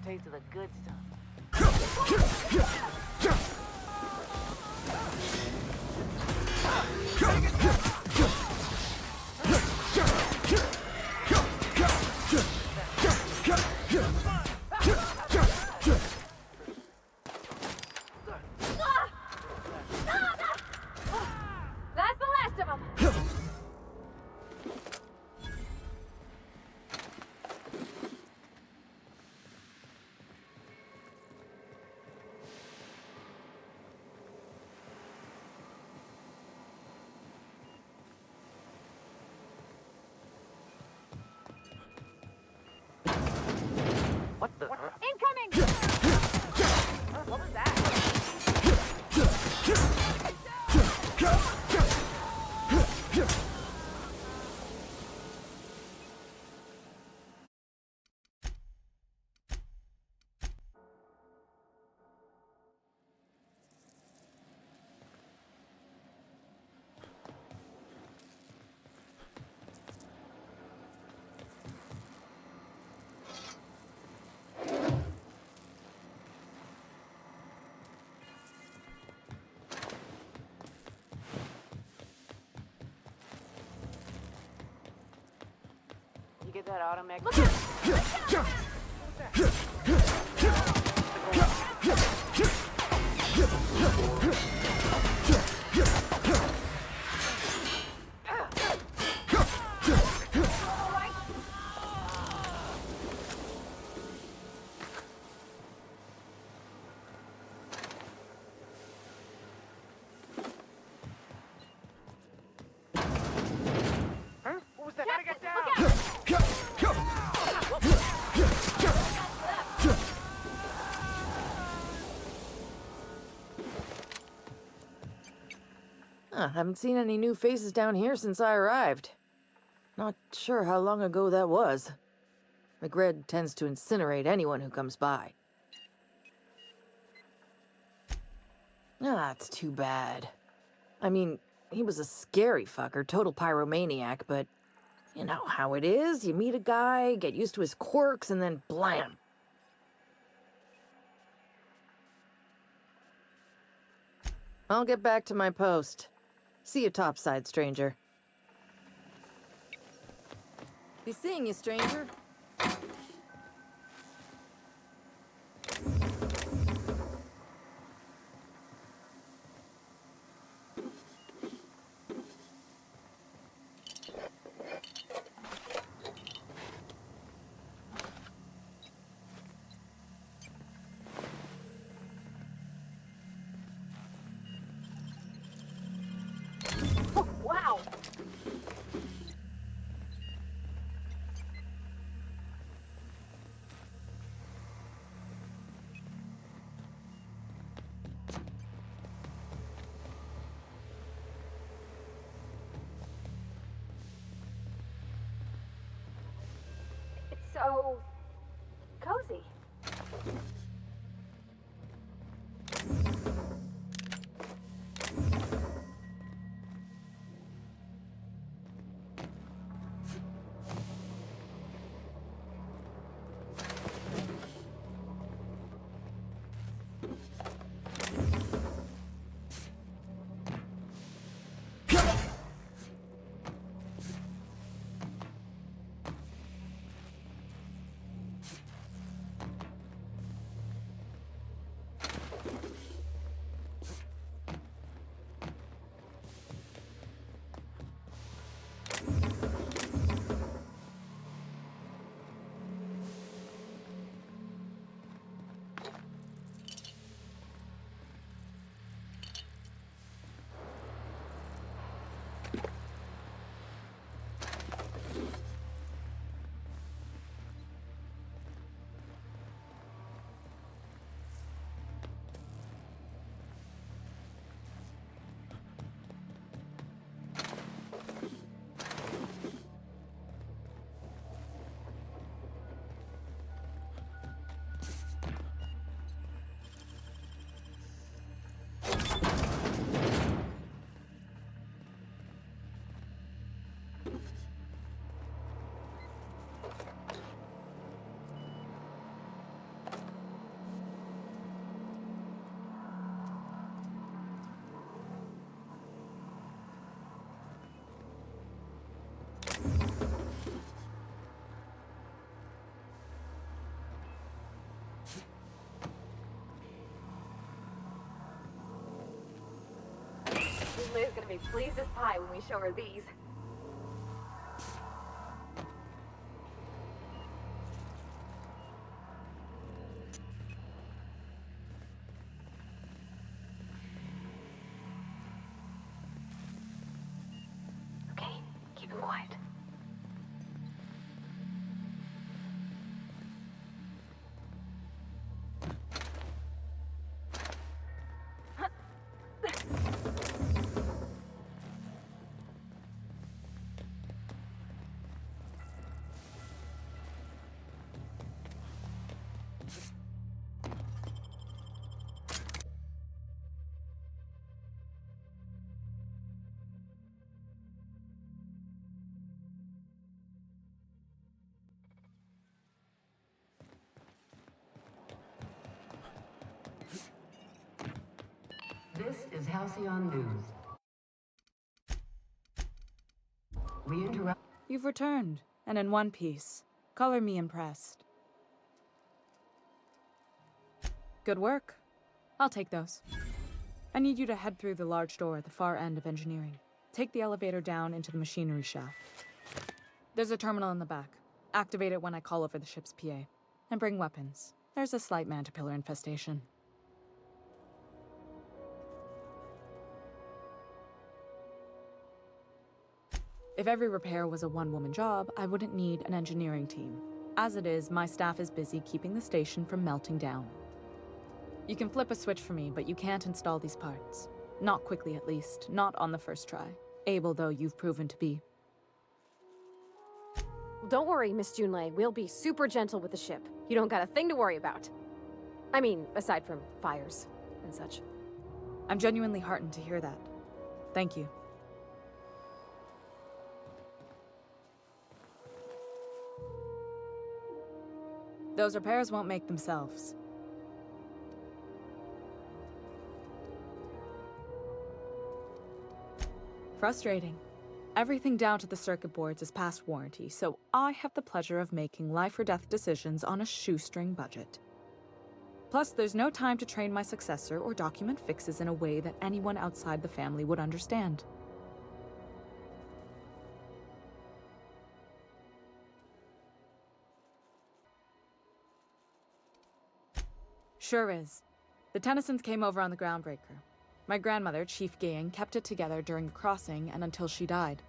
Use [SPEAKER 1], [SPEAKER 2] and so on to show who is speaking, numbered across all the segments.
[SPEAKER 1] a taste of the good stuff.
[SPEAKER 2] That's the last of them!
[SPEAKER 1] What the?
[SPEAKER 2] Incoming!
[SPEAKER 1] What was that? You get that automatic?
[SPEAKER 2] Look out!
[SPEAKER 1] Huh? What was that? Gotta get down!
[SPEAKER 2] Look out!
[SPEAKER 3] Haven't seen any new faces down here since I arrived. Not sure how long ago that was. McRed tends to incinerate anyone who comes by. That's too bad. I mean, he was a scary fucker, total pyromaniac, but you know how it is. You meet a guy, get used to his quirks, and then blam. I'll get back to my post. See you topside, stranger. Be seeing you, stranger.
[SPEAKER 2] Wow! It's so cozy. Liz gonna be pleased as pie when we show her these. Okay, keep it quiet.
[SPEAKER 4] This is Halcyon News. We interrupt.
[SPEAKER 5] You've returned, and in one piece. Color me impressed. Good work. I'll take those. I need you to head through the large door at the far end of engineering. Take the elevator down into the machinery shaft. There's a terminal in the back. Activate it when I call over the ship's PA. And bring weapons. There's a slight mantipillar infestation. If every repair was a one-woman job, I wouldn't need an engineering team. As it is, my staff is busy keeping the station from melting down. You can flip a switch for me, but you can't install these parts. Not quickly, at least. Not on the first try. Able, though, you've proven to be.
[SPEAKER 6] Don't worry, Miss Junlei. We'll be super gentle with the ship. You don't got a thing to worry about. I mean, aside from fires and such.
[SPEAKER 5] I'm genuinely heartened to hear that. Thank you. Those repairs won't make themselves. Frustrating. Everything down to the circuit boards is past warranty, so I have the pleasure of making life or death decisions on a shoestring budget. Plus, there's no time to train my successor or document fixes in a way that anyone outside the family would understand. Sure is. The Tennysons came over on the groundbreaker. My grandmother, Chief Gayan, kept it together during the crossing and until she died.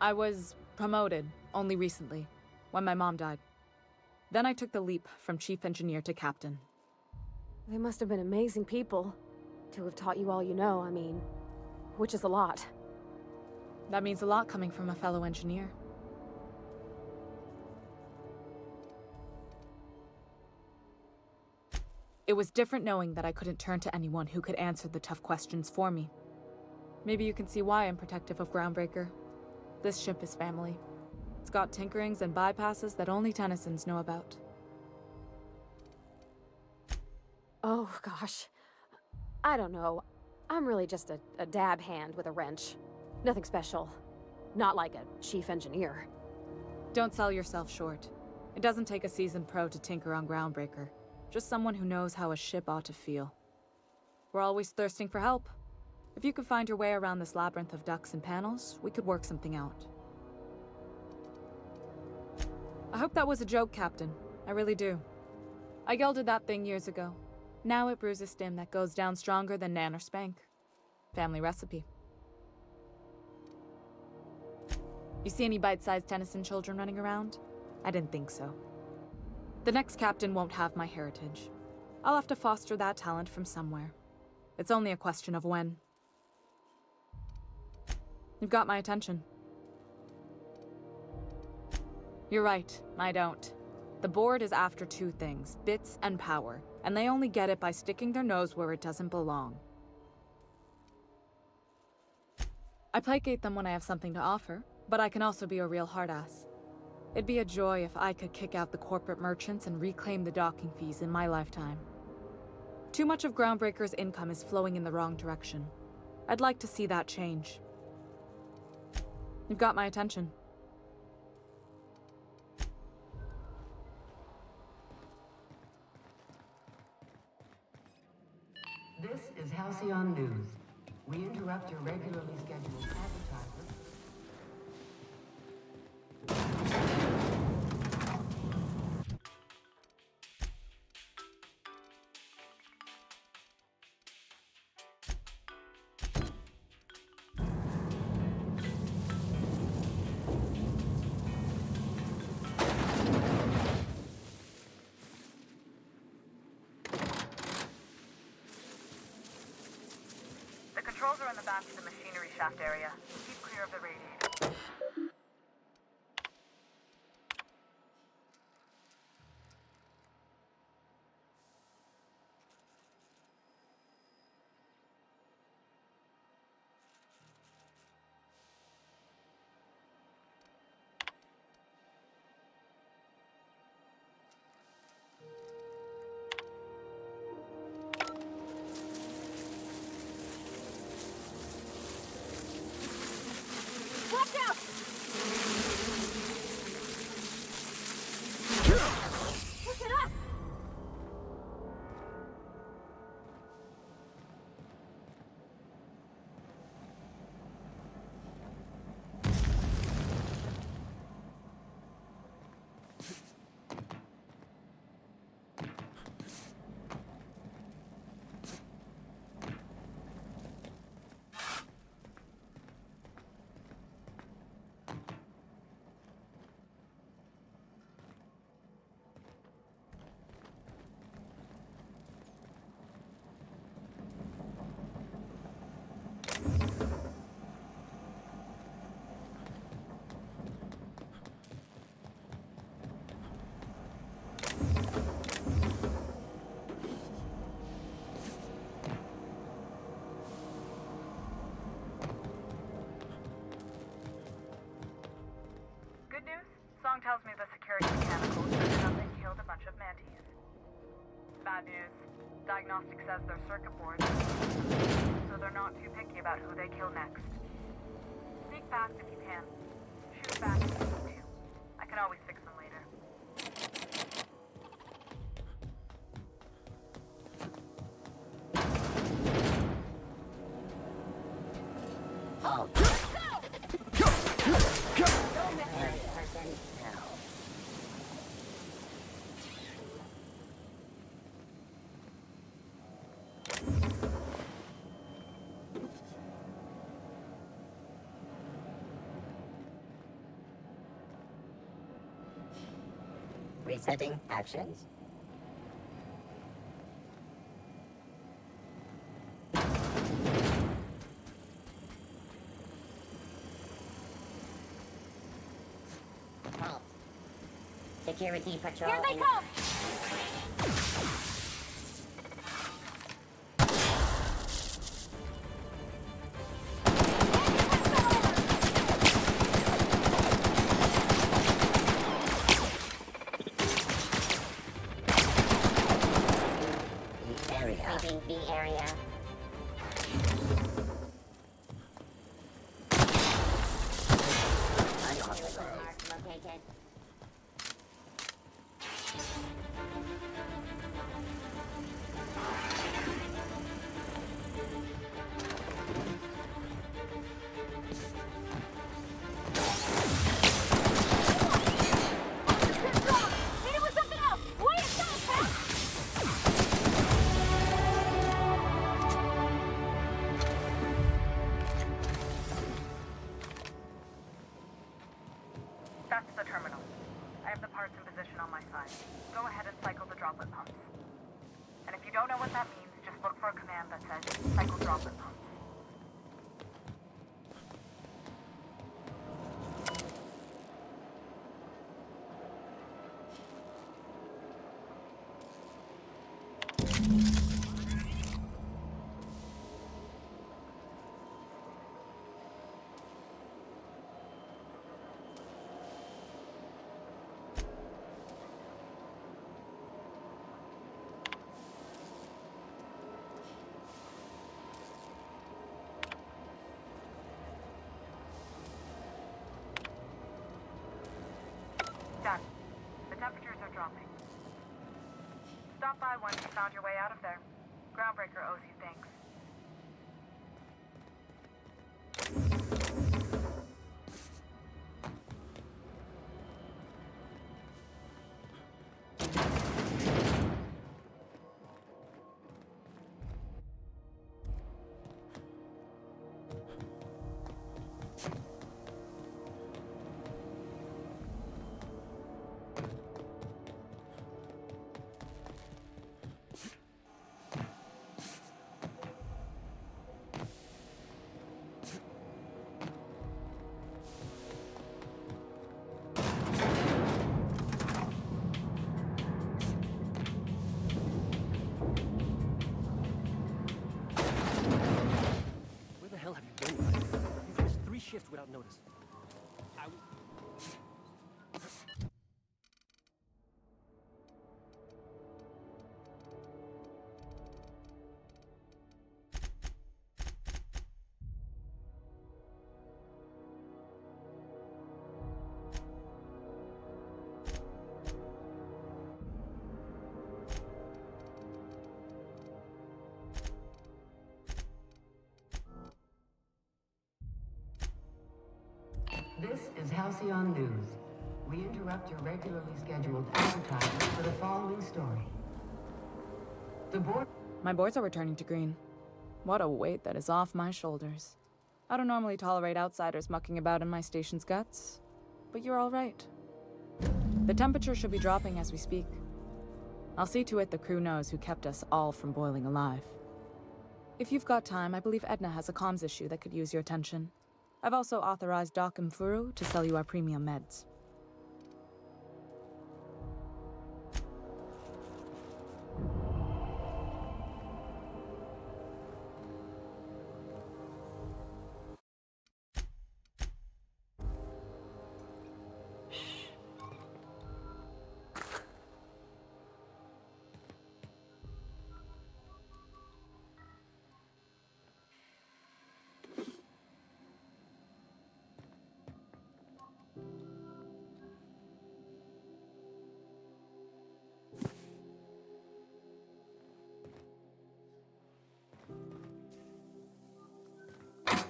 [SPEAKER 5] I was promoted only recently, when my mom died. Then I took the leap from chief engineer to captain.
[SPEAKER 6] They must have been amazing people to have taught you all you know, I mean, which is a lot.
[SPEAKER 5] That means a lot coming from a fellow engineer. It was different knowing that I couldn't turn to anyone who could answer the tough questions for me. Maybe you can see why I'm protective of Groundbreaker. This ship is family. It's got tinkerings and bypasses that only Tennysons know about.
[SPEAKER 6] Oh, gosh. I don't know. I'm really just a dab hand with a wrench. Nothing special. Not like a chief engineer.
[SPEAKER 5] Don't sell yourself short. It doesn't take a seasoned pro to tinker on Groundbreaker. Just someone who knows how a ship ought to feel. We're always thirsting for help. If you could find your way around this labyrinth of ducts and panels, we could work something out. I hope that was a joke, Captain. I really do. I gelded that thing years ago. Now it brews a stim that goes down stronger than Nan or Spank. Family recipe. You see any bite-sized Tennyson children running around? I didn't think so. The next captain won't have my heritage. I'll have to foster that talent from somewhere. It's only a question of when. You've got my attention. You're right, I don't. The board is after two things, bits and power, and they only get it by sticking their nose where it doesn't belong. I placate them when I have something to offer, but I can also be a real hard-ass. It'd be a joy if I could kick out the corporate merchants and reclaim the docking fees in my lifetime. Too much of Groundbreaker's income is flowing in the wrong direction. I'd like to see that change. You've got my attention.
[SPEAKER 4] This is Halcyon News. We interrupt your regularly scheduled advertisement.
[SPEAKER 5] The controls are in the back of the machinery shaft area. Keep clear of the radiator.
[SPEAKER 6] Watch out! Push it up! Good news? Song tells me the security mechanicals turned up and killed a bunch of mantis. Bad news. Diagnostic says they're circuit boards, so they're not too picky about who they kill next. Sneak fast if you can. Shoot back if you need to. I can always fix them later.
[SPEAKER 7] Resetting actions. Halt. Security patrol.
[SPEAKER 6] Here they come!
[SPEAKER 7] Leaving the area. Mark located.
[SPEAKER 6] Hit it with something else! Wait a second!
[SPEAKER 5] That's the terminal. I have the parts in position on my side. Go ahead and cycle the droplet pumps. And if you don't know what that means, just look for a command that says cycle droplet pumps. Done. The temperatures are dropping. Stop by once you found your way out of there. Groundbreaker owes you thanks.
[SPEAKER 8] Where the hell have you been? You've missed 3 shifts without notice.
[SPEAKER 4] This is Halcyon News. We interrupt your regularly scheduled advertisement for the following story. The board...
[SPEAKER 5] My boards are returning to green. What a weight that is off my shoulders. I don't normally tolerate outsiders mucking about in my station's guts, but you're all right. The temperature should be dropping as we speak. I'll see to it the crew knows who kept us all from boiling alive. If you've got time, I believe Edna has a comms issue that could use your attention. I've also authorized Doc and Furu to sell you our premium meds.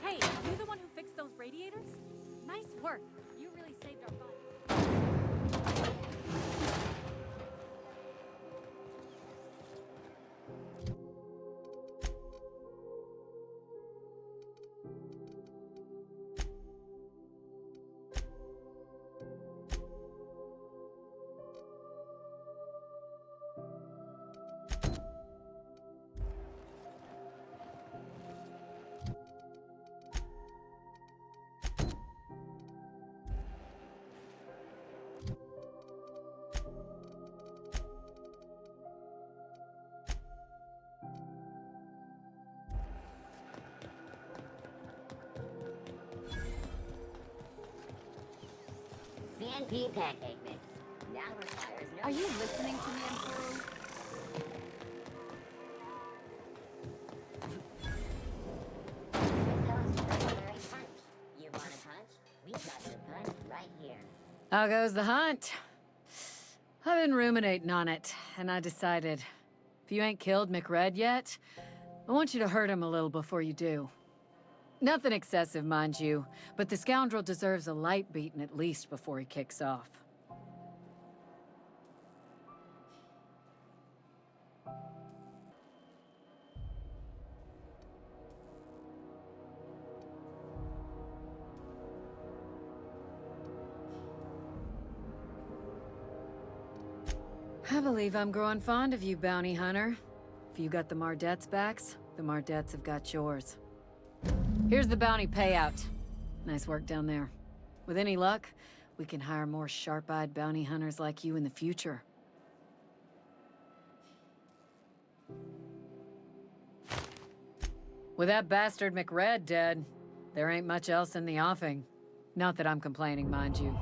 [SPEAKER 9] Hey, you the one who fixed those radiators? Nice work. You really saved our butts.
[SPEAKER 7] CNP pancake mix. Now requires no...
[SPEAKER 9] Are you listening to me, Emperor?
[SPEAKER 7] Punch. You want a punch? We got the punch right here.
[SPEAKER 10] How goes the hunt? I've been ruminating on it, and I decided, if you ain't killed McRed yet, I want you to hurt him a little before you do. Nothing excessive, mind you, but the scoundrel deserves a light beating at least before he kicks off. I believe I'm growing fond of you, bounty hunter. If you got the Mardets' backs, the Mardets have got yours. Here's the bounty payout. Nice work down there. With any luck, we can hire more sharp-eyed bounty hunters like you in the future. With that bastard McRed dead, there ain't much else in the offing. Not that I'm complaining, mind you.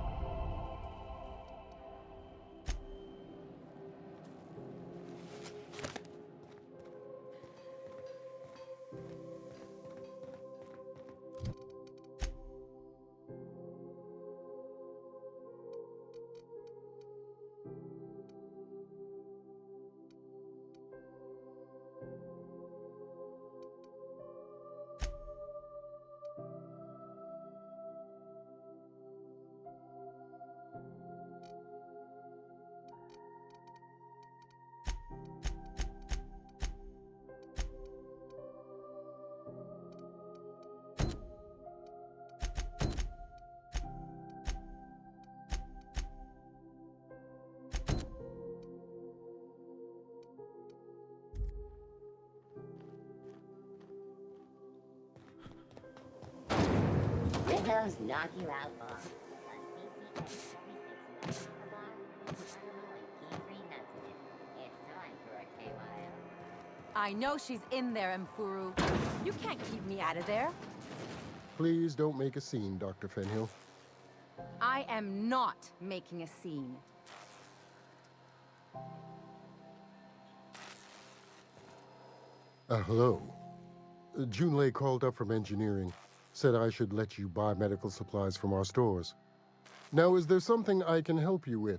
[SPEAKER 7] those knock you out off. A CCS every 6 months in the bar, caramel and pea-free nuts in it. It's time for a KYO.
[SPEAKER 11] I know she's in there, Mfuru. You can't keep me out of there.
[SPEAKER 12] Please don't make a scene, Dr. Fenhill.
[SPEAKER 11] I am not making a scene.
[SPEAKER 12] Hello. Junlei called up from engineering. Said I should let you buy medical supplies from our stores. Now, is there something I can help you with?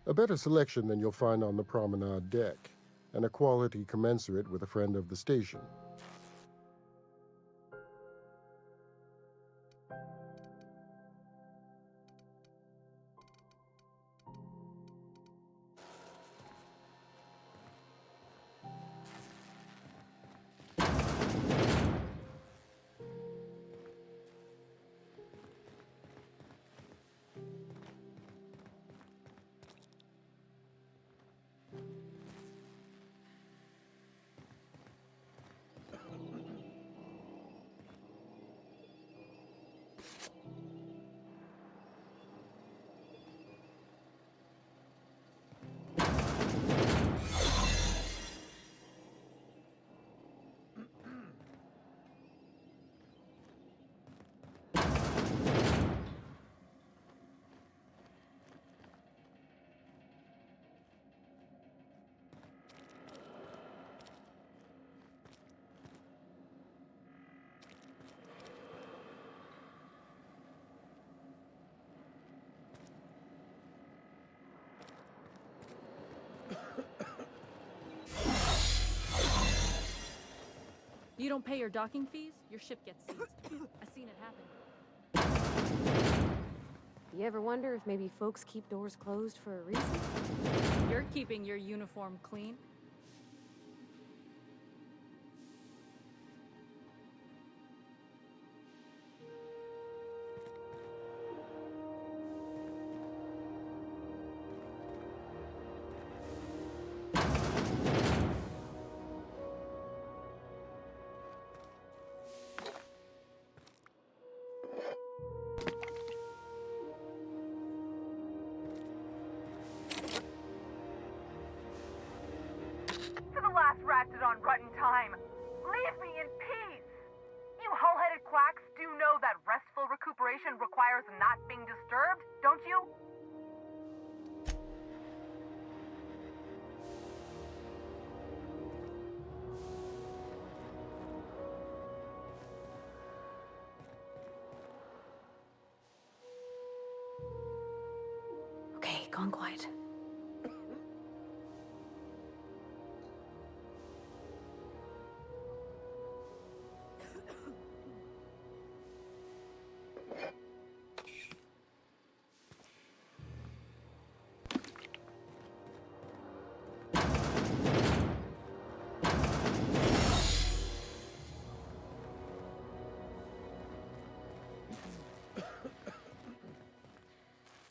[SPEAKER 12] A better selection than you'll find on the promenade deck, and a quality commensurate with a friend of the station.
[SPEAKER 9] You don't pay your docking fees, your ship gets seized. I've seen it happen.
[SPEAKER 13] You ever wonder if maybe folks keep doors closed for a reason?
[SPEAKER 9] You're keeping your uniform clean.
[SPEAKER 6] On rotten time. Leave me in peace! You hull-headed quacks do know that restful recuperation requires not being disturbed, don't you?
[SPEAKER 13] Okay, gone quiet.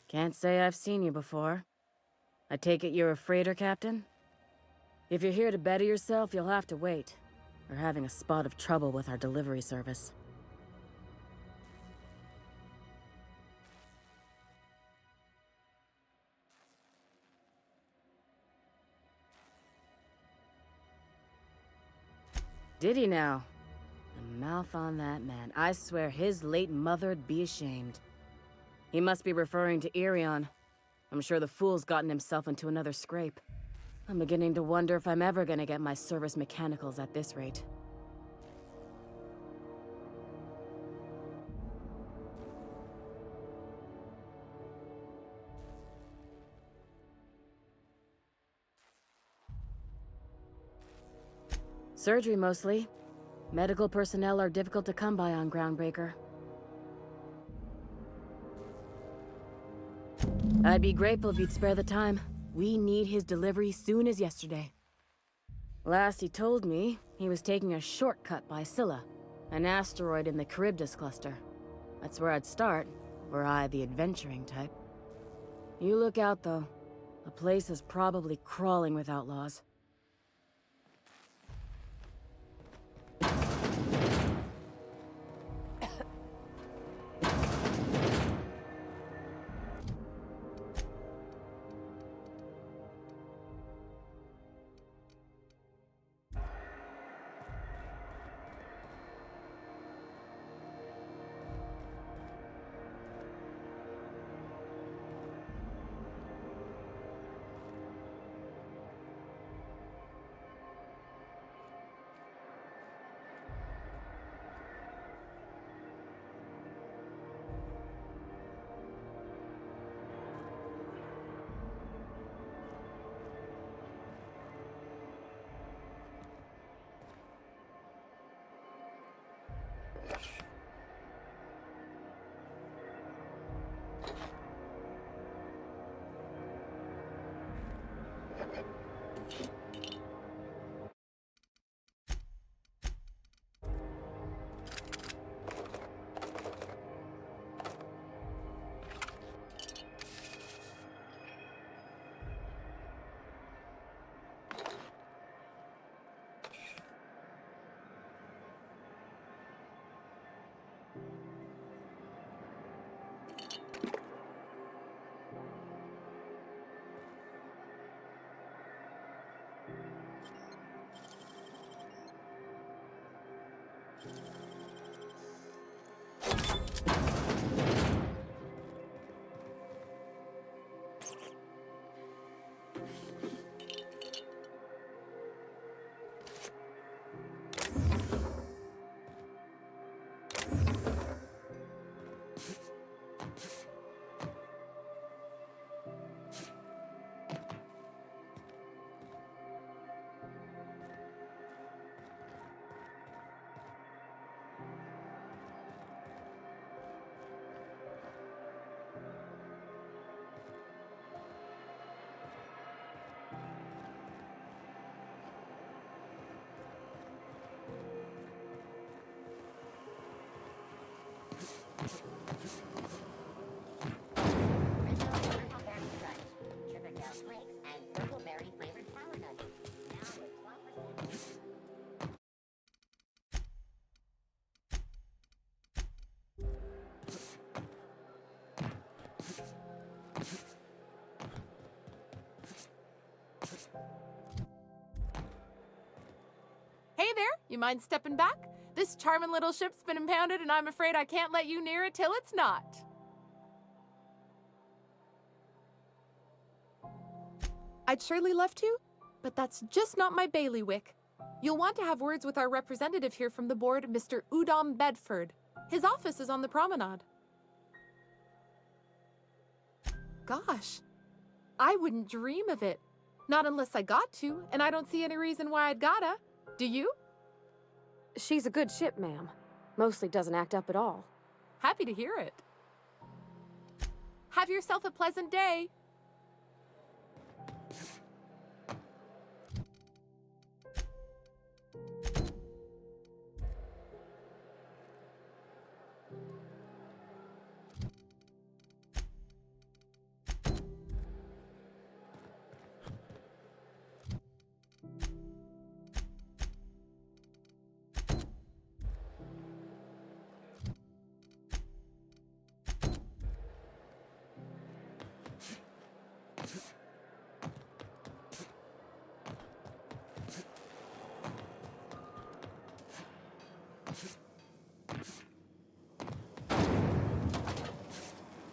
[SPEAKER 10] Can't say I've seen you before. I take it you're a freighter captain? If you're here to better yourself, you'll have to wait. We're having a spot of trouble with our delivery service. Did he now? The mouth on that man. I swear his late mother'd be ashamed. He must be referring to Irion. I'm sure the fool's gotten himself into another scrape. I'm beginning to wonder if I'm ever gonna get my service mechanicals at this rate. Surgery mostly. Medical personnel are difficult to come by on Groundbreaker. I'd be grateful if you'd spare the time. We need his delivery soon as yesterday. Last he told me, he was taking a shortcut by Scylla, an asteroid in the Charybdis cluster. That's where I'd start, were I the adventuring type. You look out, though. The place is probably crawling with outlaws.
[SPEAKER 14] Hey there, you mind stepping back? This charming little ship's been impounded and I'm afraid I can't let you near it till it's not. I'd surely love to, but that's just not my bailiwick. You'll want to have words with our representative here from the board, Mr. Udom Bedford. His office is on the promenade. Gosh, I wouldn't dream of it. Not unless I got to, and I don't see any reason why I'd gotta. Do you?
[SPEAKER 13] She's a good ship, ma'am. Mostly doesn't act up at all.
[SPEAKER 14] Happy to hear it. Have yourself a pleasant day.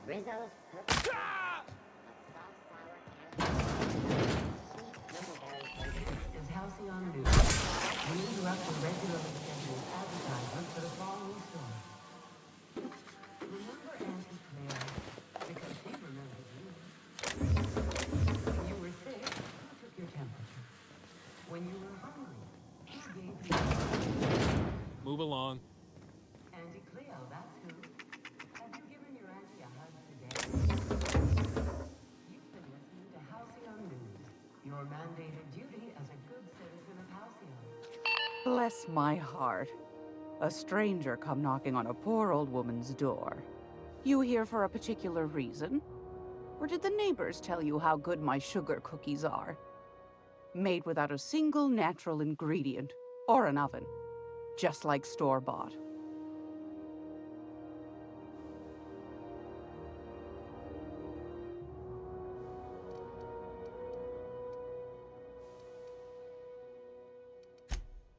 [SPEAKER 7] Rizzo's
[SPEAKER 4] is Halcyon News. We interrupt the regularly scheduled advertisement for the following story. Remember Auntie Claire? Because she remembers you. When you were sick, who took your temperature? When you were hungry, who gave you...
[SPEAKER 15] Move along.
[SPEAKER 4] Auntie Cleo, that's who. Have you given your auntie a hug today? You've been listening to Halcyon News, your mandated duty as a good citizen of Halcyon.
[SPEAKER 16] Bless my heart. A stranger come knocking on a poor old woman's door. You here for a particular reason? Or did the neighbors tell you how good my sugar cookies are? Made without a single natural ingredient, or an oven. Just like store-bought.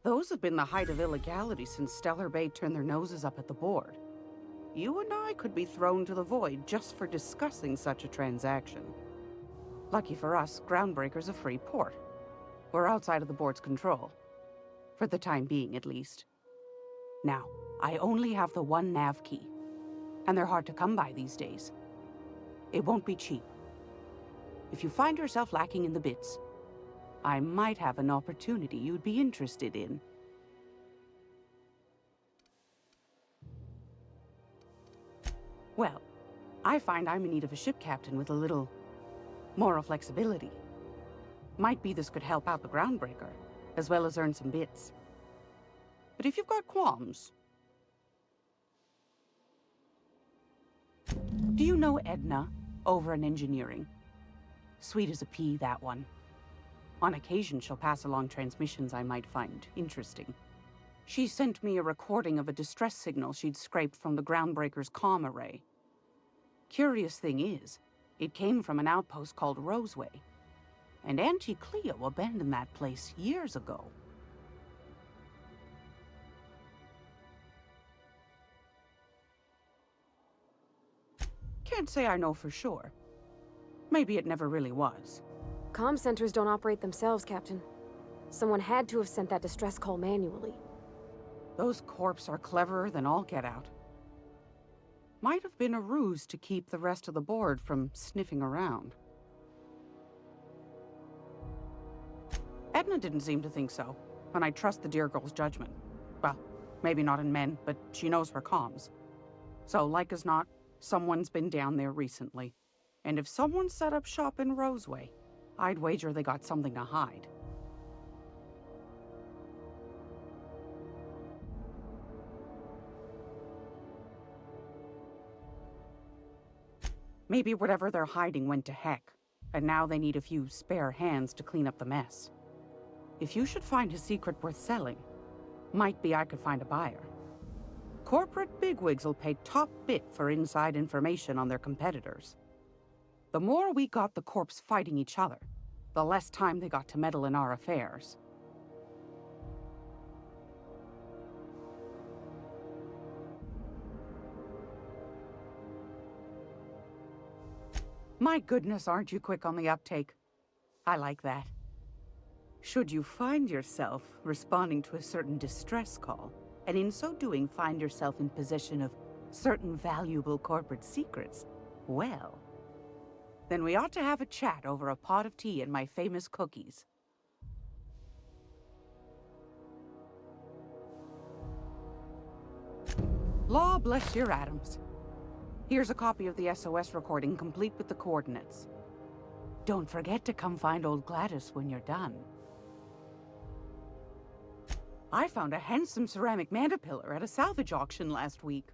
[SPEAKER 16] Those have been the height of illegality since Stellar Bay turned their noses up at the board. You and I could be thrown to the void just for discussing such a transaction. Lucky for us, Groundbreaker's a free port. We're outside of the board's control. For the time being, at least. Now, I only have the one nav key. And they're hard to come by these days. It won't be cheap. If you find yourself lacking in the bits, I might have an opportunity you'd be interested in. Well, I find I'm in need of a ship captain with a little moral flexibility. Might be this could help out the groundbreaker, as well as earn some bits. But if you've got qualms... Do you know Edna, over in engineering? Sweet as a pea, that one. On occasion, she'll pass along transmissions I might find interesting. She sent me a recording of a distress signal she'd scraped from the groundbreaker's comm array. Curious thing is, it came from an outpost called Roseway. And Auntie Cleo abandoned that place years ago. Can't say I know for sure. Maybe it never really was.
[SPEAKER 13] Comm centers don't operate themselves, Captain. Someone had to have sent that distress call manually.
[SPEAKER 16] Those corps are cleverer than all get out. Might have been a ruse to keep the rest of the board from sniffing around. Edna didn't seem to think so, and I trust the dear girl's judgment. Well, maybe not in men, but she knows her comms. So, like as not, someone's been down there recently. And if someone set up shop in Roseway, I'd wager they got something to hide. Maybe whatever they're hiding went to heck, and now they need a few spare hands to clean up the mess. If you should find a secret worth selling, might be I could find a buyer. Corporate bigwigs will pay top bit for inside information on their competitors. The more we got the corps fighting each other, the less time they got to meddle in our affairs. My goodness, aren't you quick on the uptake? I like that. Should you find yourself responding to a certain distress call, and in so doing find yourself in possession of certain valuable corporate secrets, well, then we ought to have a chat over a pot of tea and my famous cookies. Law bless your atoms. Here's a copy of the SOS recording, complete with the coordinates. Don't forget to come find old Gladys when you're done. I found a handsome ceramic mandapillar at a salvage auction last week.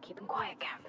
[SPEAKER 2] Keep him quiet, Cap.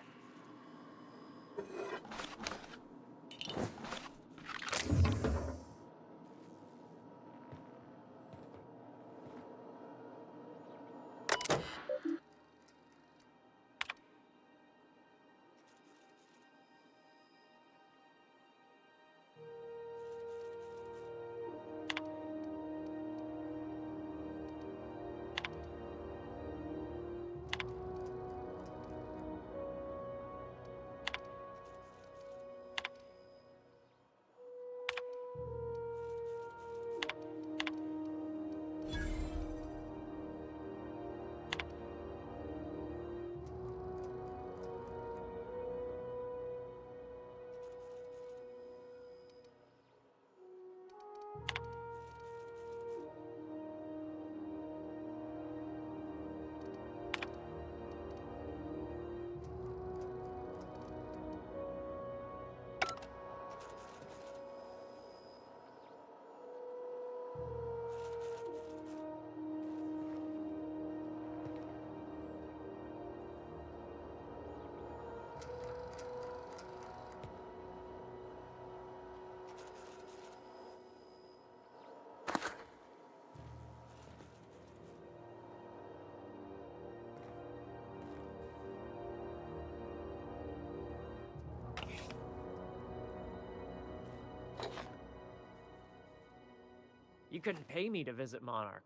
[SPEAKER 17] You couldn't pay me to visit Monarch.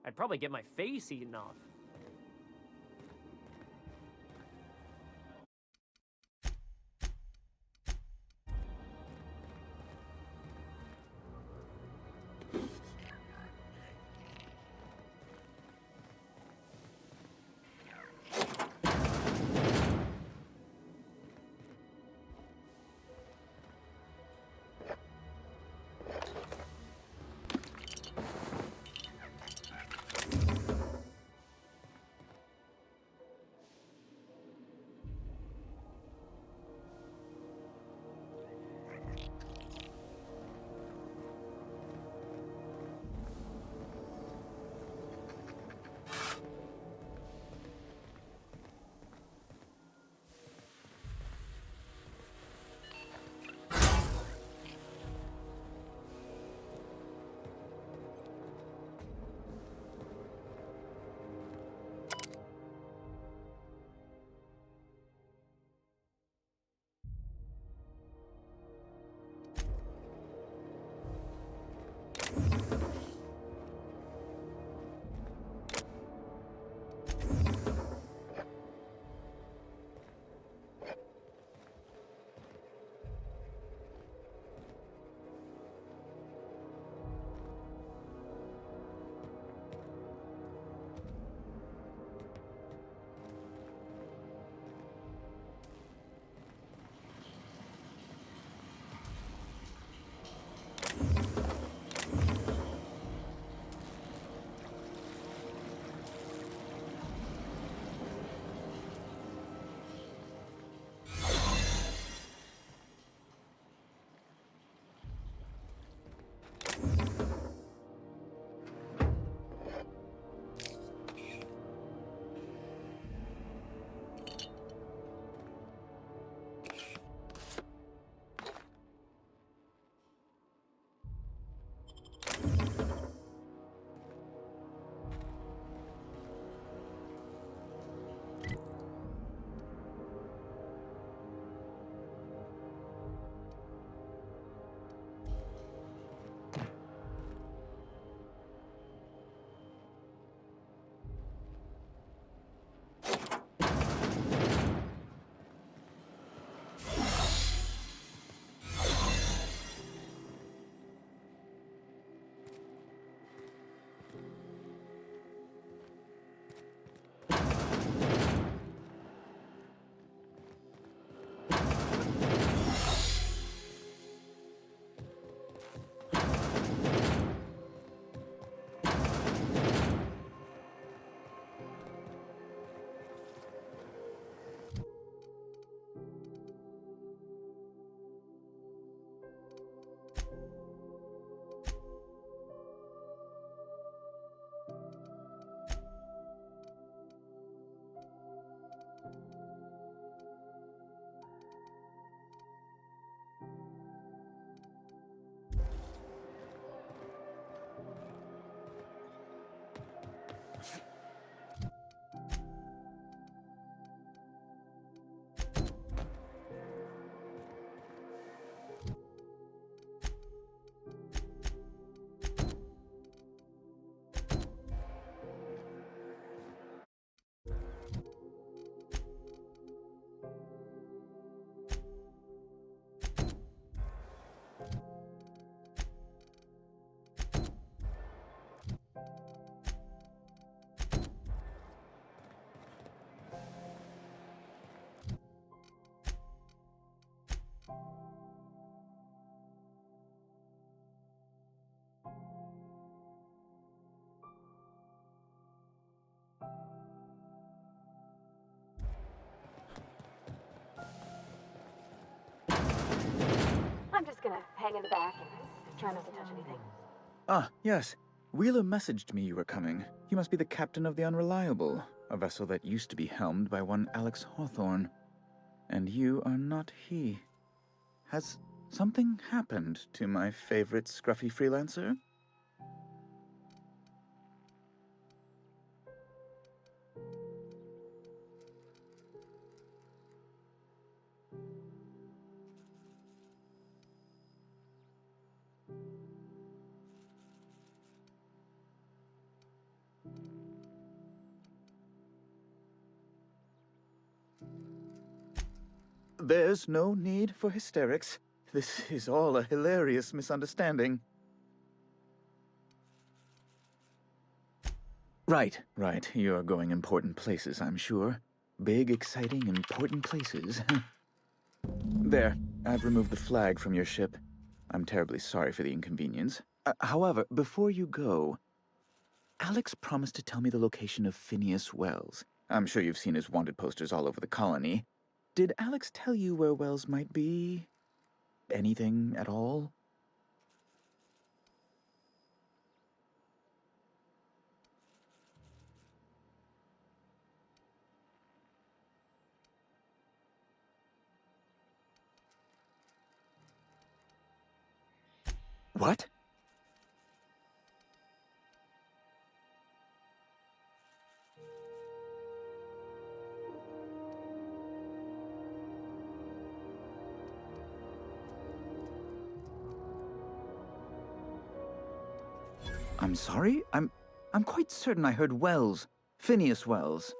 [SPEAKER 17] I'd probably get my face eaten off.
[SPEAKER 13] I'm just gonna hang in the back and try not to touch anything.
[SPEAKER 18] Ah, yes. Wheeler messaged me you were coming. You must be the captain of the Unreliable, a vessel that used to be helmed by one Alex Hawthorne. And you are not he. Has something happened to my favorite scruffy freelancer? There's no need for hysterics. This is all a hilarious misunderstanding. Right. You're going important places, I'm sure. Big, exciting, important places. There, I've removed the flag from your ship. I'm terribly sorry for the inconvenience. However, before you go, Alex promised to tell me the location of Phineas Wells. I'm sure you've seen his wanted posters all over the colony. Did Alex tell you where Wells might be? Anything at all? What? I'm sorry? I'm quite certain I heard Wells. Phineas Wells.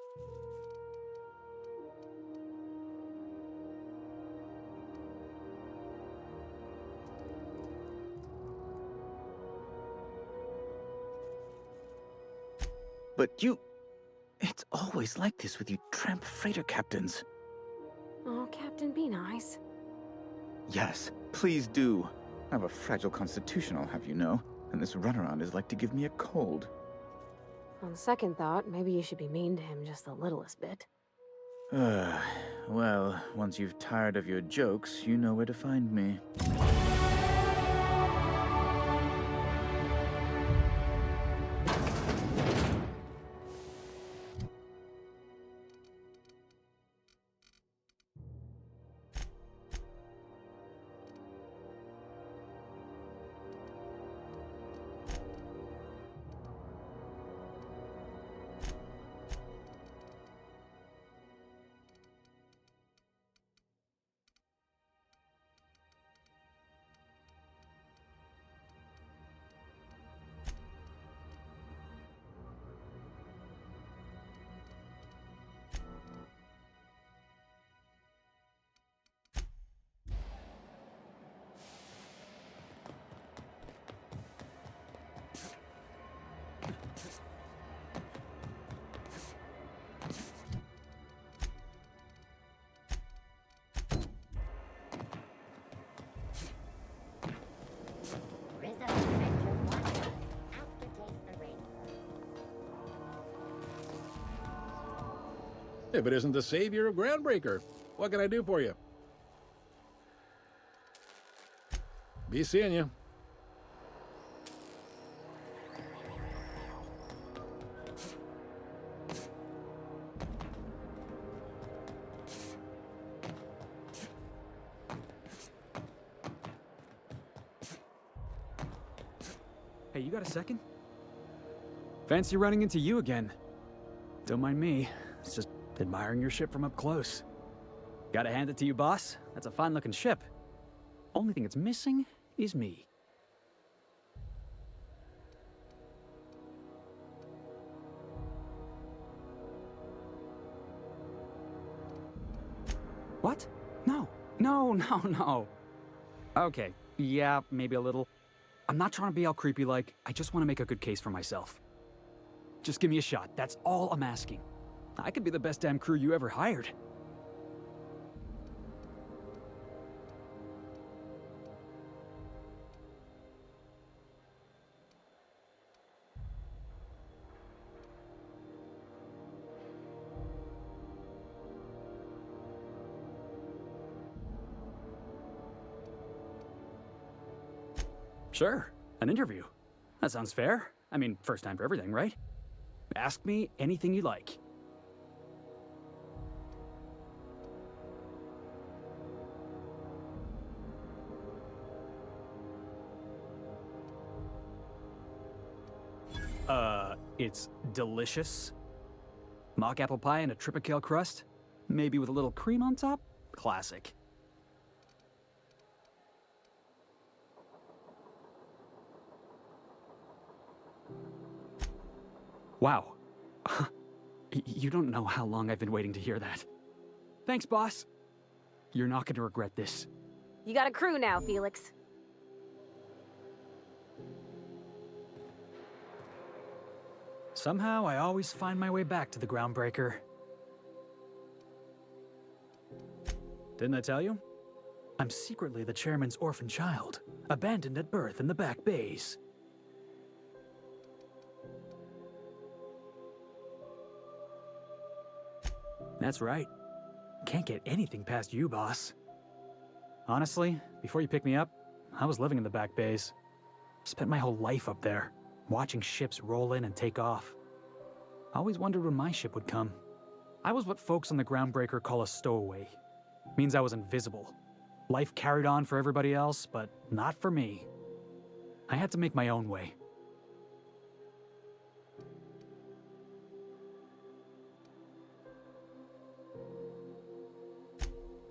[SPEAKER 18] But you... It's always like this with you tramp freighter captains.
[SPEAKER 13] Oh, Captain, be nice.
[SPEAKER 18] Yes, please do. I have a fragile constitution, I'll have you know, and this runaround is like to give me a cold.
[SPEAKER 13] On second thought, maybe you should be mean to him just the littlest bit.
[SPEAKER 18] Well, once you've tired of your jokes, you know where to find me.
[SPEAKER 15] If it isn't the savior of Groundbreaker, what can I do for you? Be seeing you.
[SPEAKER 19] Hey, you got a second? Fancy running into you again. Don't mind me. It's just admiring your ship from up close. Gotta hand it to you, boss. That's a fine-looking ship. Only thing it's missing is me. What? No. Okay, Yeah, maybe a little. I'm not trying to be all creepy like, I just want to make a good case for myself. Just give me a shot, that's all I'm asking. I could be the best damn crew you ever hired. Sure, an interview. That sounds fair. I mean, first time for everything, right? Ask me anything you like. It's delicious. Mock apple pie and a tripicale crust? Maybe with a little cream on top? Classic. Wow. You don't know how long I've been waiting to hear that. Thanks, boss. You're not going to regret this.
[SPEAKER 13] You got a crew now, Felix.
[SPEAKER 19] Somehow, I always find my way back to the Groundbreaker. Didn't I tell you? I'm secretly the chairman's orphan child, abandoned at birth in the back bays. That's right. Can't get anything past you, boss. Honestly, before you picked me up, I was living in the back bays. Spent my whole life up there, watching ships roll in and take off. I always wondered when my ship would come. I was what folks on the Groundbreaker call a stowaway. Means I was invisible. Life carried on for everybody else, but not for me. I had to make my own way.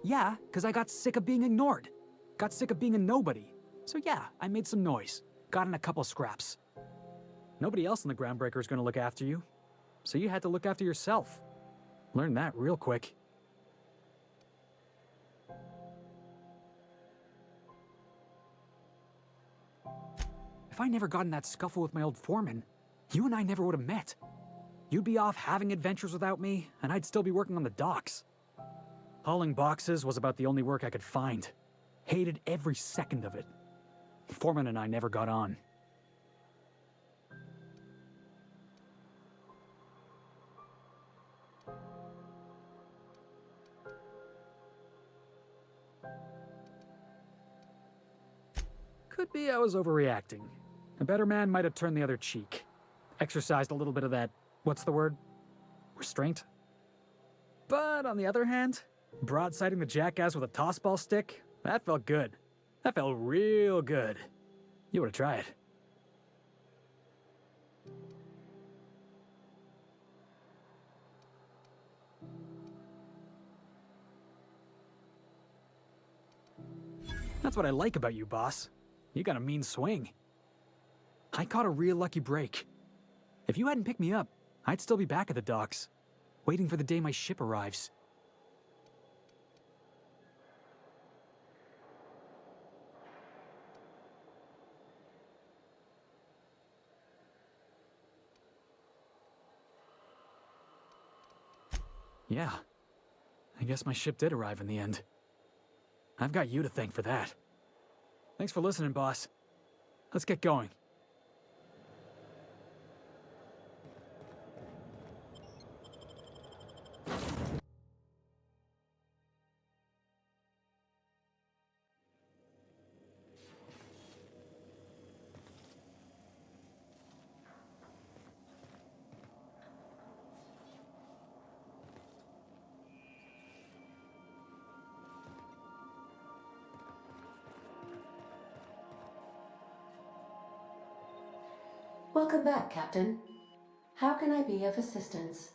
[SPEAKER 19] Yeah, because I got sick of being ignored. Got sick of being a nobody. So yeah, I made some noise. Got in a couple scraps. Nobody else in the Groundbreaker is going to look after you. So you had to look after yourself. Learned that real quick. If I never got in that scuffle with my old foreman, you and I never would have met. You'd be off having adventures without me, and I'd still be working on the docks. Hauling boxes was about the only work I could find. Hated every second of it. Foreman and I never got on. Could be I was overreacting. A better man might have turned the other cheek. Exercised a little bit of that, what's the word? Restraint? But on the other hand, broadsiding the jackass with a tossball stick, that felt good. That felt real good. You ought to try it. That's what I like about you, boss. You got a mean swing. I caught a real lucky break. If you hadn't picked me up, I'd still be back at the docks, waiting for the day my ship arrives. Yeah, I guess my ship did arrive in the end. I've got you to thank for that. Thanks for listening, boss. Let's get going.
[SPEAKER 20] Welcome back, Captain. How can I be of assistance?